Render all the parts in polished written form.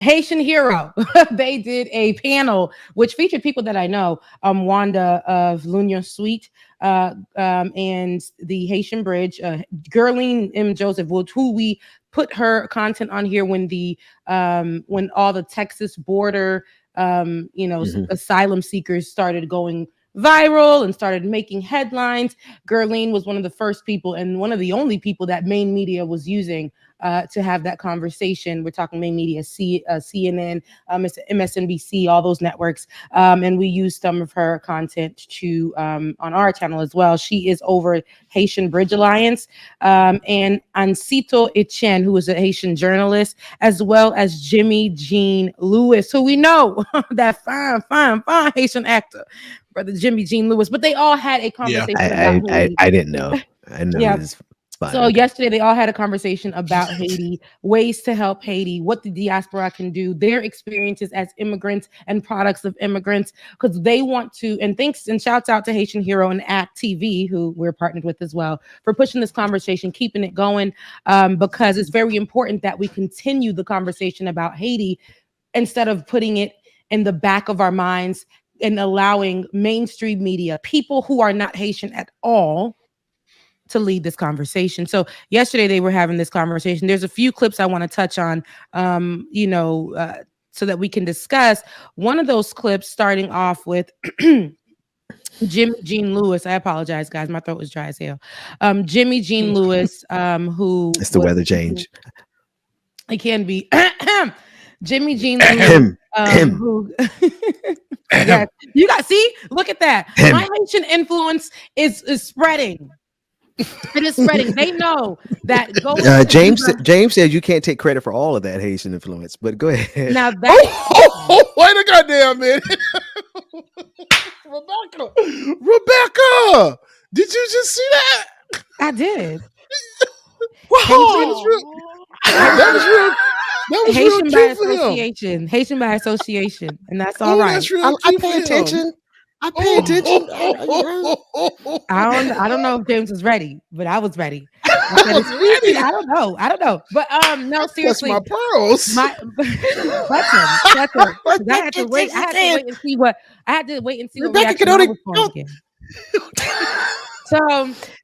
Haitian Hero. They did a panel which featured people that I know, Wanda of L'Union Suite, and the Haitian Bridge, Gerline M. Joseph, who we put her content on here when all the Texas border, asylum seekers started going viral and started making headlines. Gerline was one of the first people and one of the only people that main media was using to have that conversation. We're talking main media, CNN, MSNBC, all those networks. And we used some of her content to on our channel as well. She is over Haitian Bridge Alliance, and Ancito Etienne, who is a Haitian journalist, as well as Jimmy Jean Lewis, who we know, that fine Haitian actor, brother Jimmy Jean Lewis. But they all had a conversation about Haiti. I didn't know. I know. Yeah. It's fine. So yesterday they all had a conversation about Haiti, ways to help Haiti, what the diaspora can do, their experiences as immigrants and products of immigrants, because they want to. And thanks and shouts out to Haitian Hero and Act TV, who we're partnered with as well, for pushing this conversation, keeping it going, because it's very important that we continue the conversation about Haiti instead of putting it in the back of our minds and allowing mainstream media, people who are not Haitian at all, to lead this conversation. So yesterday they were having this conversation. There's a few clips I want to touch on, so that we can discuss. One of those clips starting off with Jimmy Jean Lewis. I apologize, guys. My throat was dry as hell. Jimmy Jean Lewis, who it's the weather change. It can be. Jimmy Jean Lewis, who yeah, you got, see, look at that. My Haitian influence is spreading. It is spreading. They know that. James said you can't take credit for all of that Haitian influence, but go ahead. Now that wait a goddamn minute. Rebecca, did you just see that? I did. Wow, that was real. That was Haitian real by association. Haitian by association, and that's all right. That's real. I pay attention. I pay attention. I don't know if James was ready, but I was ready. I don't know. But no, seriously. That's my pearls. That's him. I had to wait and see what Rebecca reaction was again. So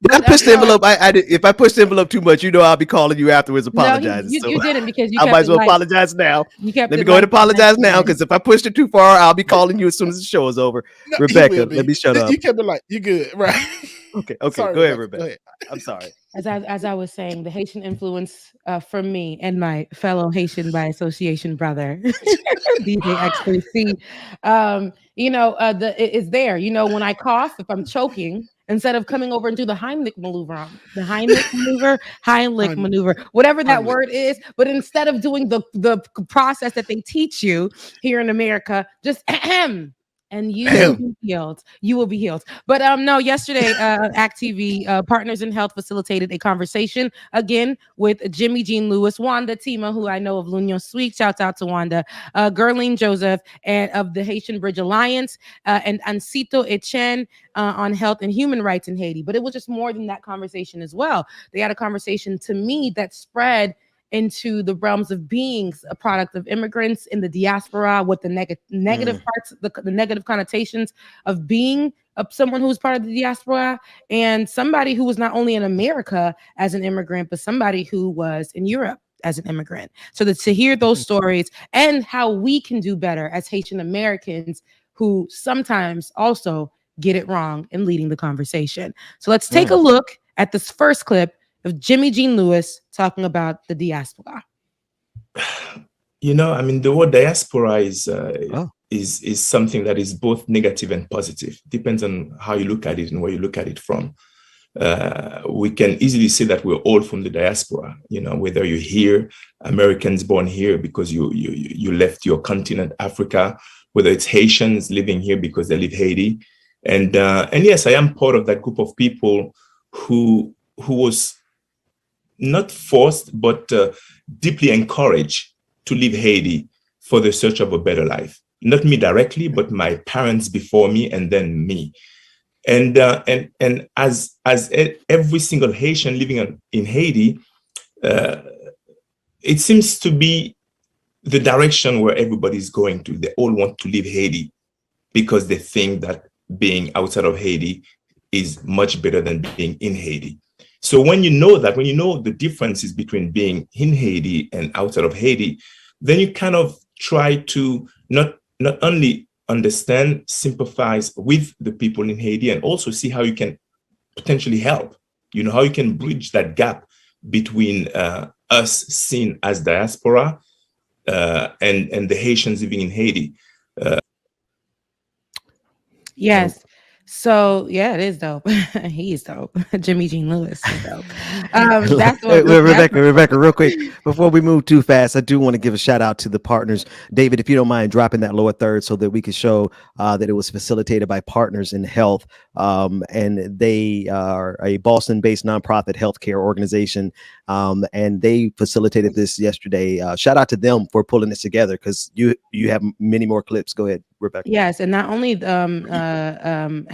I pushed the envelope. I did. If I push the envelope too much, I'll be calling you afterwards, apologizing. No, you didn't, because you I might as well apologize now. Let me go ahead and apologize now, because if I pushed it too far, I'll be calling you as soon as the show is over. No, Rebecca, let me shut up. You kept it like, you good, right? Okay. Sorry, go ahead, Rebecca. Go ahead. I'm sorry. As I was saying, the Haitian influence from me and my fellow Haitian by association brother, DJ XKC, it's there. When I cough, if I'm choking, instead of coming over and do the Heimlich maneuver, whatever that word is, but instead of doing the process that they teach you here in America, just ahem. And you will be healed. But no, yesterday, Act TV, Partners in Health, facilitated a conversation again with Jimmy Jean Lewis, Wanda Tima, who I know of L'Union Suite. Shouts out to Wanda, Gerline Joseph, and of the Haitian Bridge Alliance, and Ancito Etienne on health and human rights in Haiti. But it was just more than that conversation as well. They had a conversation, to me, that spread into the realms of being a product of immigrants in the diaspora, with the negative parts, the negative connotations of being someone who was part of the diaspora, and somebody who was not only in America as an immigrant, but somebody who was in Europe as an immigrant. So to hear those stories and how we can do better as Haitian Americans who sometimes also get it wrong in leading the conversation. So let's take a look at this first clip of Jimmy Jean Lewis talking about the diaspora. The word diaspora is something that is both negative and positive. Depends on how you look at it and where you look at it from. We can easily say that we're all from the diaspora. Whether you're here, Americans born here because you left your continent, Africa, whether it's Haitians living here because they leave Haiti, and yes, I am part of that group of people who was not forced, but deeply encouraged to leave Haiti for the search of a better life. Not me directly, but my parents before me, and then me. And as every single Haitian living in Haiti, it seems to be the direction where everybody's going to. They all want to leave Haiti because they think that being outside of Haiti is much better than being in Haiti. So when you know that, when you know the differences between being in Haiti and outside of Haiti, then you kind of try to not only understand, sympathize with the people in Haiti, and also see how you can potentially help, how you can bridge that gap between us seen as diaspora and the Haitians living in Haiti. Yes. So yeah, it is dope. He's dope. Jimmy Jean Lewis is dope. That's what Rebecca, real quick, before we move too fast, I do want to give a shout out to the partners. David, if you don't mind dropping that lower third so that we can show that it was facilitated by Partners in Health. And they are a Boston-based nonprofit healthcare organization. And they facilitated this yesterday. Shout out to them for pulling this together, because you have many more clips. Go ahead, Rebecca. Yes, and not only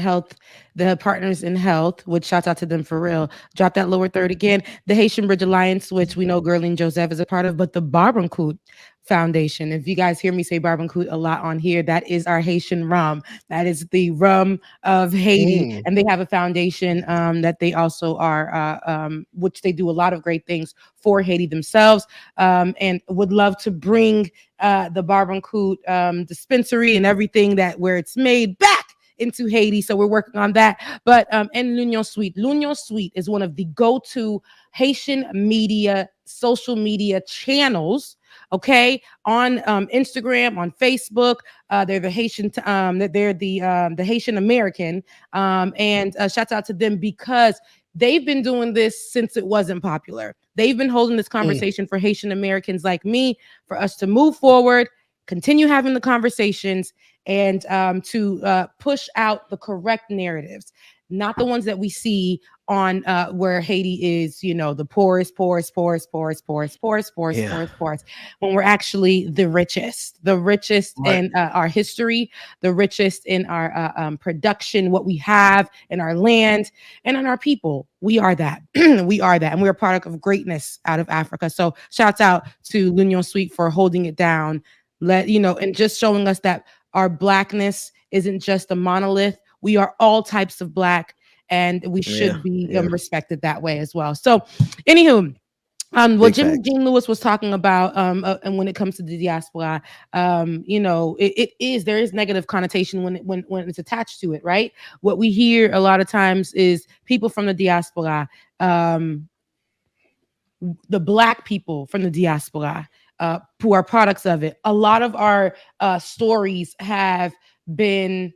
health, the Partners in Health, which shouts out to them for real. Drop that lower third again. The Haitian Bridge Alliance, which we know Gerline Joseph is a part of, but the Barbancourt Foundation. If you guys hear me say Barbancourt a lot on here, that is our Haitian rum. That is the rum of Haiti. And they have a foundation that they also are, which they do a lot of great things for Haiti themselves, and would love to bring the Barbancourt dispensary and everything where it's made back into Haiti. So we're working on that. But and L'Union Suite is one of the go-to Haitian media, social media channels. Okay, on Instagram, on Facebook, they're the Haitian. They're the Haitian American, and shouts out to them because they've been doing this since it wasn't popular. They've been holding this conversation for Haitian Americans like me, for us to move forward, continue having the conversations, and to push out the correct narratives, not the ones that we see on where Haiti is, the poorest, when we're actually the richest right. in our history, the richest in our production, what we have in our land and in our people. We are that. We are that. And we're a product of greatness out of Africa. So shouts out to L'Union Suite for holding it down, and just showing us that our blackness isn't just a monolith. We are all types of black, and we should be respected that way as well. So, anywho, what Jimmy Jean Lewis was talking about, and when it comes to the diaspora, there is negative connotation when it's attached to it, right? What we hear a lot of times is people from the diaspora, the black people from the diaspora, who are products of it. A lot of our stories have been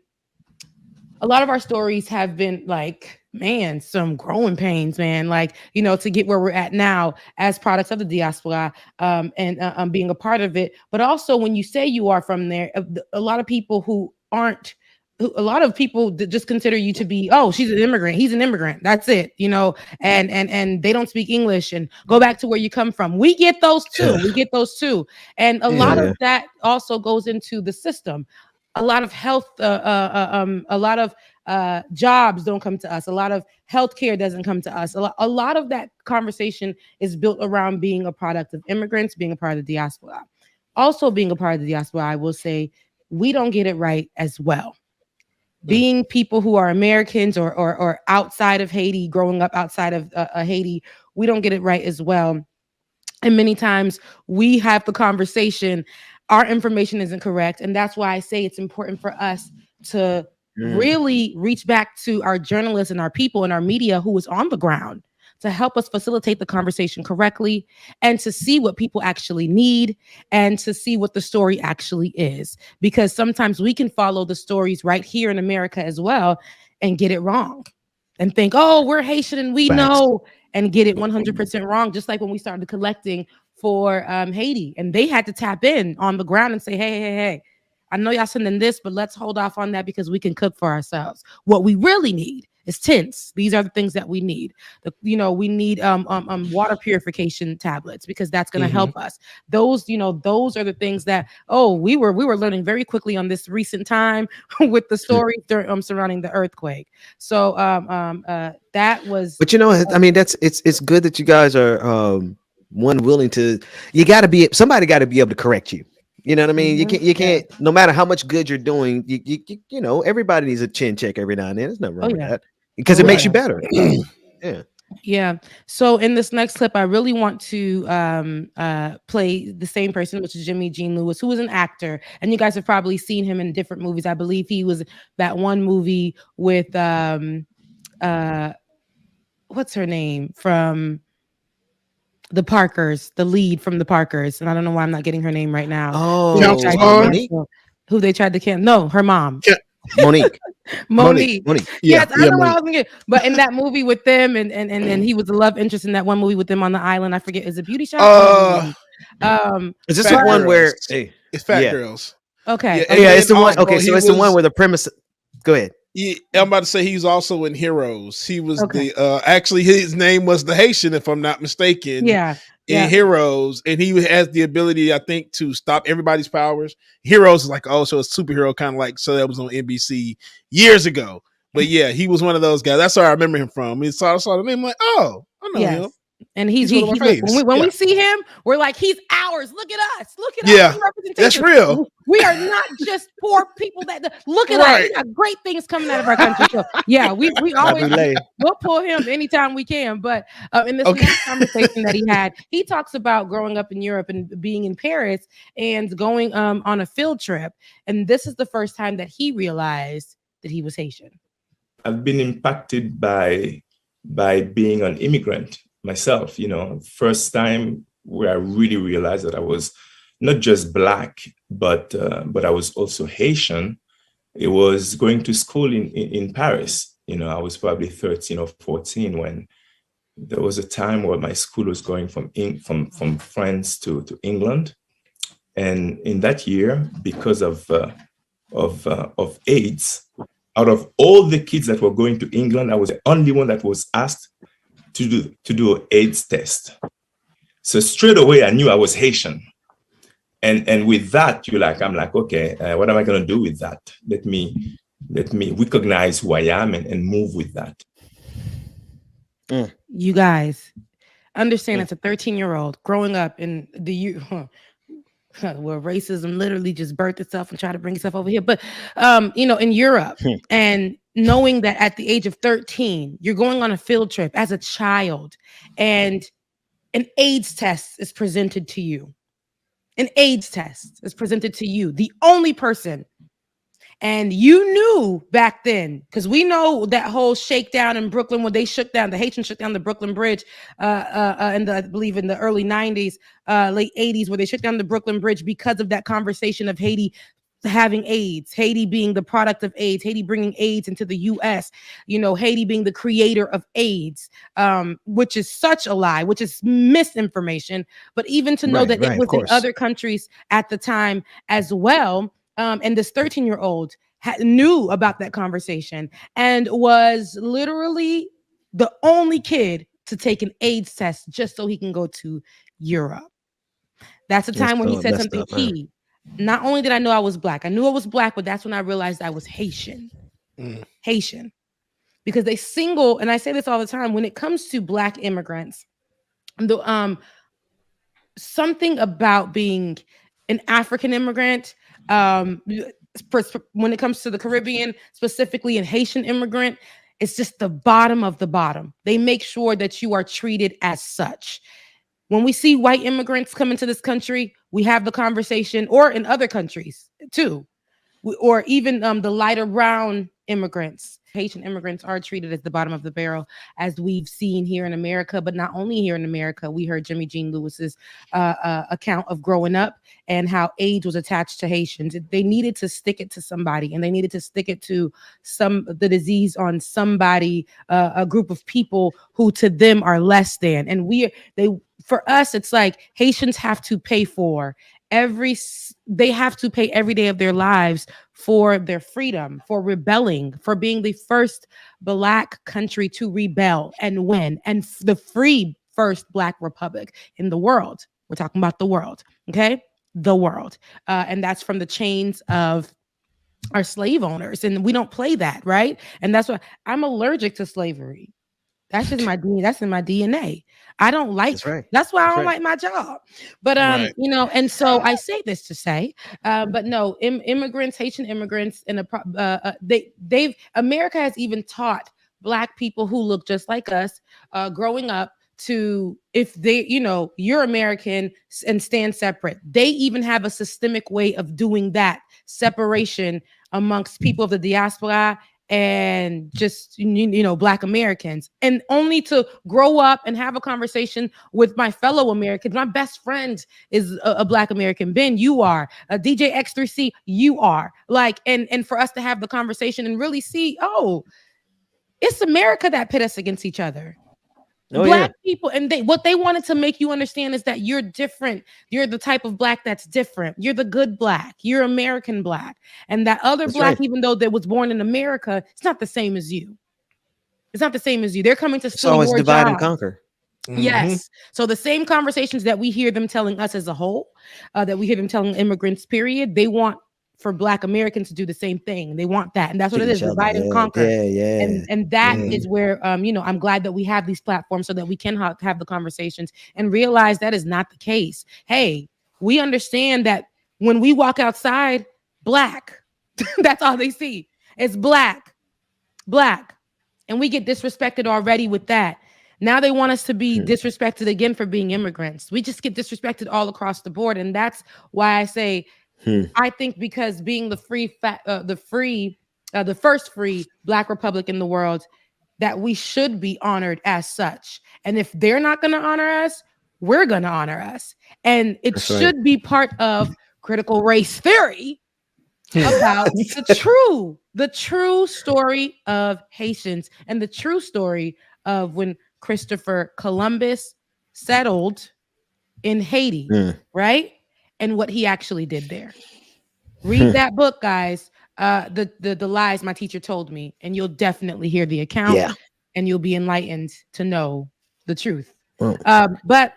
like, man, some growing pains, man, to get where we're at now as products of the diaspora, and being a part of it. But also when you say you are from there, a lot of people just consider you to be, oh, she's an immigrant, he's an immigrant, that's it, and they don't speak English and go back to where you come from. We get those too. And a lot of that also goes into the system. A lot of health, a lot of jobs don't come to us. A lot of healthcare doesn't come to us. A lot of that conversation is built around being a product of immigrants, being a part of the diaspora. Also being a part of the diaspora, I will say, we don't get it right as well. Being people who are Americans or outside of Haiti, growing up outside of Haiti, we don't get it right as well. And many times we have the conversation, our information isn't correct. And that's why I say it's important for us to really reach back to our journalists and our people and our media who is on the ground to help us facilitate the conversation correctly, and to see what people actually need, and to see what the story actually is. Because sometimes we can follow the stories right here in America as well and get it wrong and think, oh, we're Haitian and we know, and get it 100% wrong. Just like when we started collecting for Haiti, and they had to tap in on the ground and say, hey, I know y'all sending this, but let's hold off on that because we can cook for ourselves. What we really need is tents. These are the things that we need. We need water purification tablets, because that's going to help us. Those are the things that we were learning very quickly on this recent time with the story surrounding the earthquake. So that was. But it's good that you guys are willing to. Somebody got to be able to correct you. You know what I mean? You can't, Yeah. no matter how much good you're doing, you know, everybody needs a chin check every now and then. There's nothing wrong with that because it makes you better. Yeah. Yeah. So in this next clip, I really want to play the same person, which is Jimmy Jean Lewis, who was an actor, and you guys have probably seen him in different movies. I believe he was that one movie with what's her name from the Parkers, the lead from the Parkers, and I don't know why I'm not getting her name right now. Oh, Monique? Who they tried to cancel? No, her mom. Monique. Monique. Yeah, yes, I know what I was thinking. But in that movie with them, and he was the love interest in that one movie with them on the island. I forget. Is it Beauty Shop? Is this the one where it's Fat Girls? Okay. Yeah, it's the one. Okay, so it's the one where the premise. Go ahead. Yeah, I'm about to say he's also in Heroes. He was the actually his name was the Haitian, if I'm not mistaken. In Heroes, and he has the ability, I think, to stop everybody's powers. Heroes is like also a superhero, kind of like, so that was on NBC years ago. But yeah, he was one of those guys. That's where I remember him from. I saw the name, like, oh, I know him. And he's when we see him, we're like, he's ours. Look at us. Look at us. That's real. We are not just poor people that look at us. We got great things coming out of our country. So yeah, we always we'll pull him anytime we can. But in this next conversation that he had, he talks about growing up in Europe and being in Paris and going on a field trip. And this is the first time that he realized that he was Haitian. I've been impacted by being an immigrant myself, you know, first time where I really realized that I was not just Black, but I was also Haitian. It was going to school in Paris. You know, I was probably 13 or 14 when there was a time where my school was going from France to England. And in that year, because of AIDS, out of all the kids that were going to England, I was the only one that was asked to do an AIDS test. So straight away, I knew I was Haitian. And with that, I'm like, okay, what am I going to do with that? Let me recognize who I am and move with that. You guys understand it's a 13-year-old growing up in the where racism literally just birthed itself and tried to bring itself over here. But, you know, in Europe and knowing that at the age of 13, you're going on a field trip as a child and an AIDS test is presented to you. An AIDS test is presented to you, the only person. And you knew back then, because we know that whole shakedown in Brooklyn when they shook down, the Haitians shook down the Brooklyn Bridge, I believe in the early 90s, late 80s, where they shook down the Brooklyn Bridge because of that conversation of Haiti having AIDS, Haiti being the product of AIDS, Haiti bringing AIDS into the U.S., you know, Haiti being the creator of AIDS, which is such a lie, which is misinformation. But even to know that it was in other countries at the time as well. And this 13-year-old knew about that conversation and was literally the only kid to take an AIDS test just so he can go to Europe. That's a time when he said something key. Not only did I know I was Black, I knew I was Black, but that's when I realized I was Haitian. Haitian. Because they single, and I say this all the time, when it comes to Black immigrants, something about being an African immigrant, when it comes to the Caribbean, specifically an Haitian immigrant, it's just the bottom of the bottom. They make sure that you are treated as such. When we see white immigrants come into this country, we have the conversation, or in other countries too, or even the lighter brown immigrants. Haitian immigrants are treated as the bottom of the barrel, as we've seen here in America, but not only here in America. We heard Jimmy Jean Lewis's account of growing up and how AIDS was attached to Haitians. They needed to stick it to somebody, and they needed to stick it to the disease on somebody, a group of people who to them are less than. And for us, it's like Haitians have to pay for they have to pay every day of their lives for their freedom, for rebelling, for being the first Black country to rebel and win, and the free first Black republic in the world. We're talking about the world, okay? The world. And that's from the chains of our slave owners. And we don't play that, right? And that's why I'm allergic to slavery. That's just my DNA. That's in my DNA. I don't like. That's right. That's why I don't like my job. But you know, and so I say this to say, but no, immigrants, Haitian immigrants, and they've America has even taught Black people who look just like us, growing up, to, if they, you know, you're American and stand separate. They even have a systemic way of doing that separation amongst people of the diaspora and just, you know, Black Americans, and only to grow up and have a conversation with my fellow Americans. My best friend is a Black American. Ben, you are. DJ X3C, you are. Like, and for us to have the conversation and really see, oh, it's America that pit us against each other. Black people, and what they wanted to make you understand is that you're different. You're the type of Black that's different. You're the good Black. You're American Black. And that other Black, even though that was born in America, it's not the same as you. It's not the same as you. They're coming to steal your divide job. And conquer. Yes. So the same conversations that we hear them telling us as a whole, that we hear them telling immigrants, period, they want for Black Americans to do the same thing. They want that. And that's what it is. Divide and conquer. And that is where, you know, I'm glad that we have these platforms so that we can have the conversations and realize that is not the case. Hey, we understand that when we walk outside, Black, that's all they see. It's Black. And we get disrespected already with that. Now they want us to be disrespected again for being immigrants. We just get disrespected all across the board. And that's why I say, I think because being the first free Black republic in the world, that we should be honored as such. And if they're not going to honor us, we're going to honor us. And it should be part of critical race theory about the true story of Haitians and the true story of when Christopher Columbus settled in Haiti, right? And what he actually did there. Read that book, guys. The lies my teacher told me, and you'll definitely hear the account, and you'll be enlightened to know the truth. But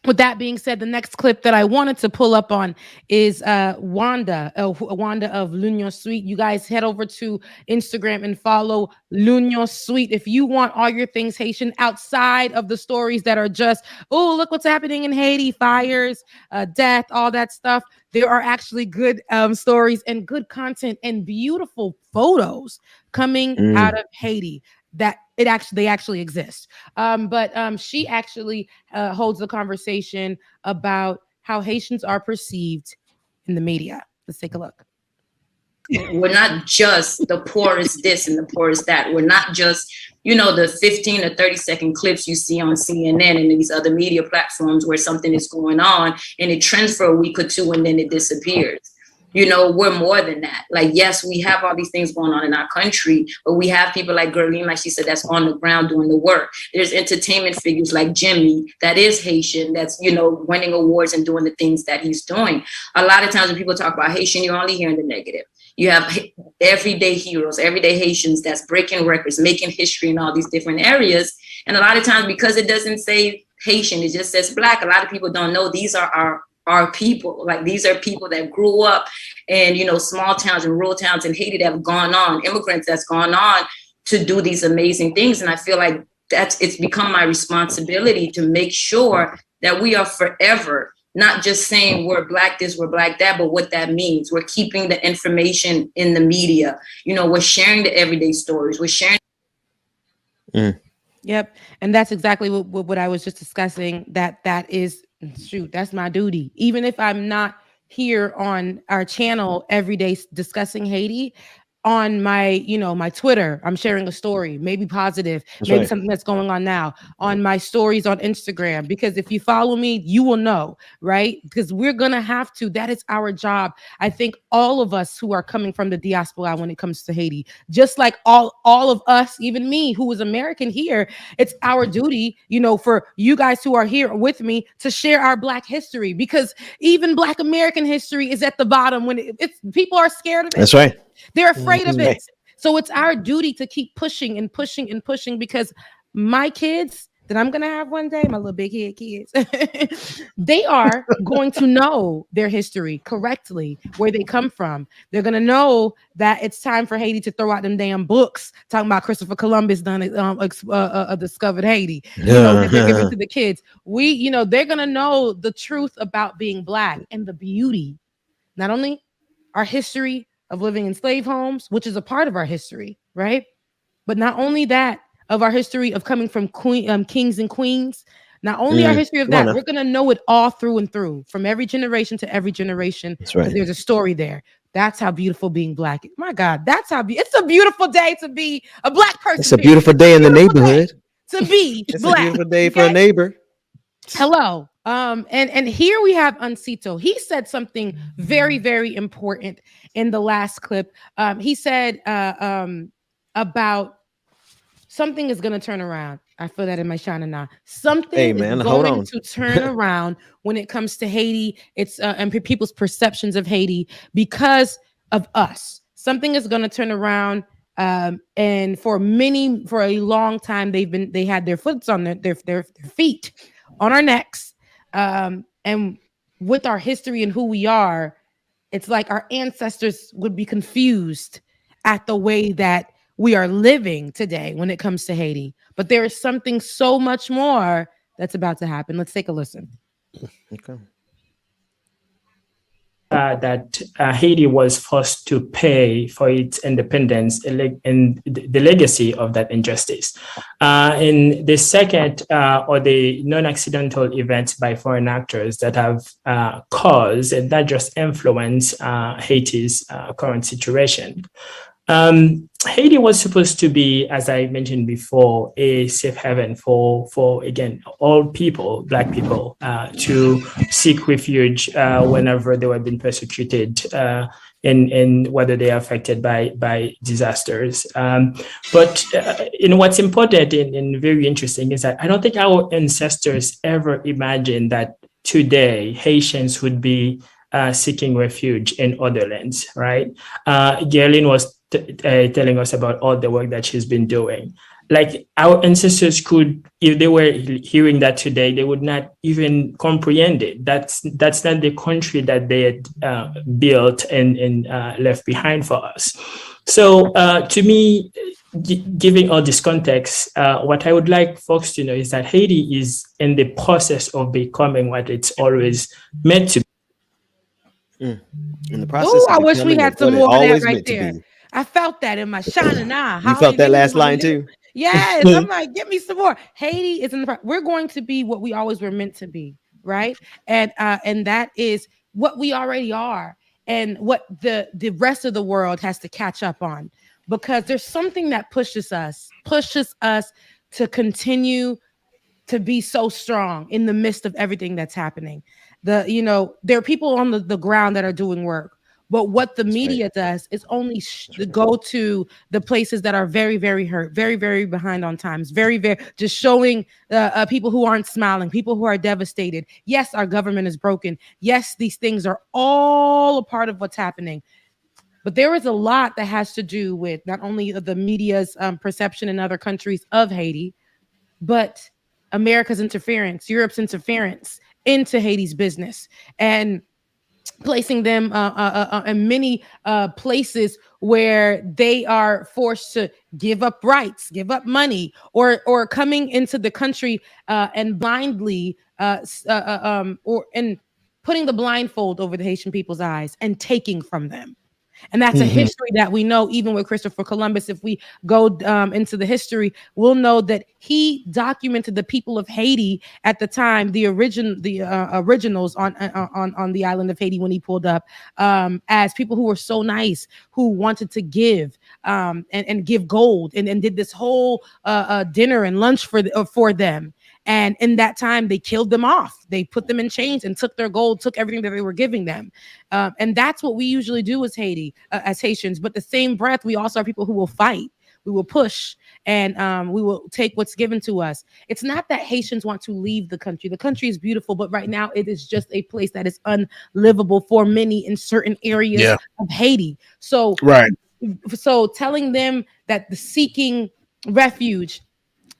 with that being said, the next clip that I wanted to pull up on is Wanda of L'Union Suite. You guys head over to Instagram and follow L'Union Suite if you want all your things Haitian outside of the stories that are just, oh, look what's happening in Haiti, fires, death, all that stuff. There are actually good stories and good content and beautiful photos coming out of Haiti that they actually exist. But she actually holds the conversation about how Haitians are perceived in the media. Let's take a look. We're not just the poorest this and the poorest that. We're not just, you know, the 15 or 30-second clips you see on CNN and these other media platforms where something is going on and it trends for a week or two and then it disappears. You know, we're more than that. Like, yes, we have all these things going on in our country, but we have people like Gerline, like she said, that's on the ground doing the work. There's entertainment figures like Jimmy, that is Haitian, that's, you know, winning awards and doing the things that he's doing. A lot of times when people talk about Haitian, you're only hearing the negative. You have everyday heroes, everyday Haitians that's breaking records, making history in all these different areas. And a lot of times because it doesn't say Haitian, it just says Black, a lot of people don't know these are our people. Like, these are people that grew up in, you know, small towns and rural towns in Haiti that have gone on, immigrants that's gone on to do these amazing things. And I feel like it's become my responsibility to make sure that we are forever not just saying we're Black this, we're Black that, but what that means. We're keeping the information in the media. You know, we're sharing the everyday stories. We're sharing. Yep. And that's exactly what I was just discussing. That is, shoot, that's my duty. Even if I'm not here on our channel every day discussing Haiti, on my, you know, my Twitter, I'm sharing a story, maybe positive, maybe something that's going on now, on my stories on Instagram, because if you follow me, you will know, right? Because we're going to have to, that is our job. I think all of us who are coming from the diaspora when it comes to Haiti, just like all of us, even me, who is American here, it's our duty, you know, for you guys who are here with me to share our Black history, because even Black American history is at the bottom when it's people are scared of it. That's right. They're afraid of it. So it's our duty to keep pushing and pushing and pushing, because my kids, that I'm going to have one day, my little big head kids, they are going to know their history correctly, where they come from. They're going to know that it's time for Haiti to throw out them damn books talking about Christopher Columbus discovered Haiti. That they're giving to the kids. They're going to know the truth about being Black and the beauty, not only our history of living in slave homes, which is a part of our history, right? But not only that, of our history of coming from kings and queens, not only our history of that, we're going to know it all through and through, from every generation to every generation. That's right. There's a story there. That's how beautiful being Black is. My God, it's a beautiful day to be a Black person. It's a beautiful day in the neighborhood. To be it's Black. A beautiful day for a neighbor. Hello. And here we have Uncito. He said something very, very important in the last clip. He said about something is going to turn around. I feel that in my shana now. Something is going to turn around when it comes to Haiti. It's and people's perceptions of Haiti because of us. Something is going to turn around. And for a long time, they had their foots on their feet on our necks. And with our history and who we are, it's like our ancestors would be confused at the way that we are living today when it comes to Haiti. But there is something so much more that's about to happen. Let's take a listen. Okay. That Haiti was forced to pay for its independence and the legacy of that injustice. In the second, or the non-accidental events by foreign actors that have caused and not just influence Haiti's current situation. Haiti was supposed to be, as I mentioned before, a safe haven for again, all people, Black people, to seek refuge whenever they were being persecuted, and whether they are affected by disasters. But what's important and very interesting is that I don't think our ancestors ever imagined that today Haitians would be seeking refuge in other lands, right? Gerlin was telling us about all the work that she's been doing. Like our ancestors could, if they were hearing that today, they would not even comprehend it. That's not the country that they had built and left behind for us. So to me, giving all this context, what I would like folks to know is that Haiti is in the process of becoming what it's always meant to be. In the process, I wish we had some more of that right there. I felt that in my shining eye. You felt that last line too? Yes. I'm like, give me some more. Haiti is in the. We're going to be what we always were meant to be, right? And that is what we already are, and what the rest of the world has to catch up on, because there's something that pushes us to continue to be so strong in the midst of everything that's happening. There are people on the ground that are doing work. But what the media does is only go to the places that are very, very hurt, very, very behind on times, very, very just showing people who aren't smiling, people who are devastated. Yes, our government is broken. Yes, these things are all a part of what's happening. But there is a lot that has to do with not only the media's perception in other countries of Haiti, but America's interference, Europe's interference into Haiti's business, and placing them in many places where they are forced to give up rights, give up money, or coming into the country and blindly and putting the blindfold over the Haitian people's eyes and taking from them. And that's a history that we know, even with Christopher Columbus. If we go into the history, we'll know that he documented the people of Haiti at the time, the originals on the island of Haiti when he pulled up, as people who were so nice, who wanted to give and give gold, and did this whole dinner and lunch for them. And in that time, they killed them off. They put them in chains and took their gold, took everything that they were giving them. And that's what we usually do as Haitians. But the same breath, we also are people who will fight. We will push, and we will take what's given to us. It's not that Haitians want to leave the country. The country is beautiful, but right now it is just a place that is unlivable for many in certain areas of Haiti. So telling them that the seeking refuge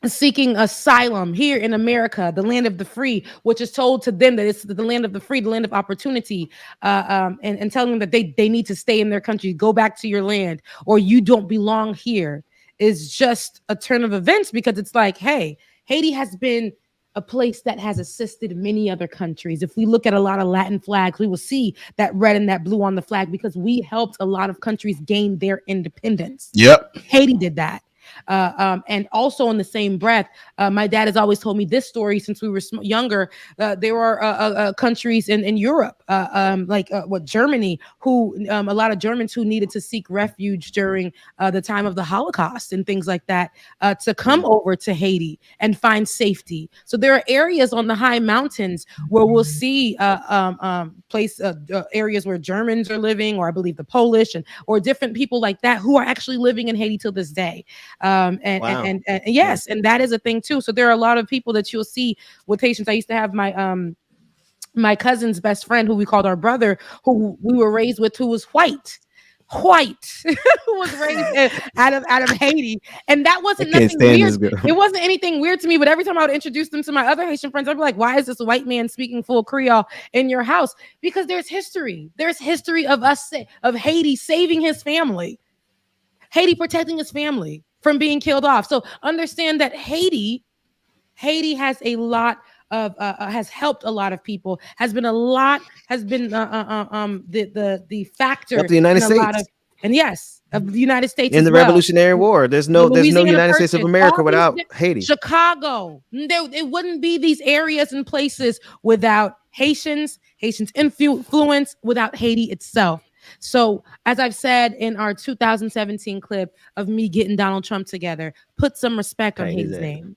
seeking asylum here in America, the land of the free, which is told to them that it's the land of the free, the land of opportunity, and telling them that they need to stay in their country, go back to your land, or you don't belong here, is just a turn of events, because it's like, hey, Haiti has been a place that has assisted many other countries. If we look at a lot of Latin flags, we will see that red and that blue on the flag, because we helped a lot of countries gain their independence. Yep. Haiti did that. And also in the same breath, my dad has always told me this story since we were younger. There are countries in Europe, like Germany, who a lot of Germans who needed to seek refuge during the time of the Holocaust and things like that, to come over to Haiti and find safety. So there are areas on the high mountains where we'll see areas where Germans are living, or I believe the Polish or different people like that who are actually living in Haiti till this day. And yes, and that is a thing too. So there are a lot of people that you'll see with Haitians. I used to have my cousin's best friend, who we called our brother, who we were raised with, who was white, who was raised out of Haiti, and that wasn't nothing weird. It wasn't anything weird to me. But every time I would introduce them to my other Haitian friends, I'd be like, "Why is this white man speaking full Creole in your house?" Because there's history. There's history of Haiti saving his family, Haiti protecting his family from being killed off. So understand that Haiti has a lot of has helped a lot of people, has been the factor of the United States, and yes, of the United States in the Revolutionary War. There's no United States of America without Haiti. Chicago, it wouldn't be these areas and places without Haitians influence, without Haiti itself. So, as I've said in our 2017 clip of me getting Donald Trump together, put some respect on Haiti's name.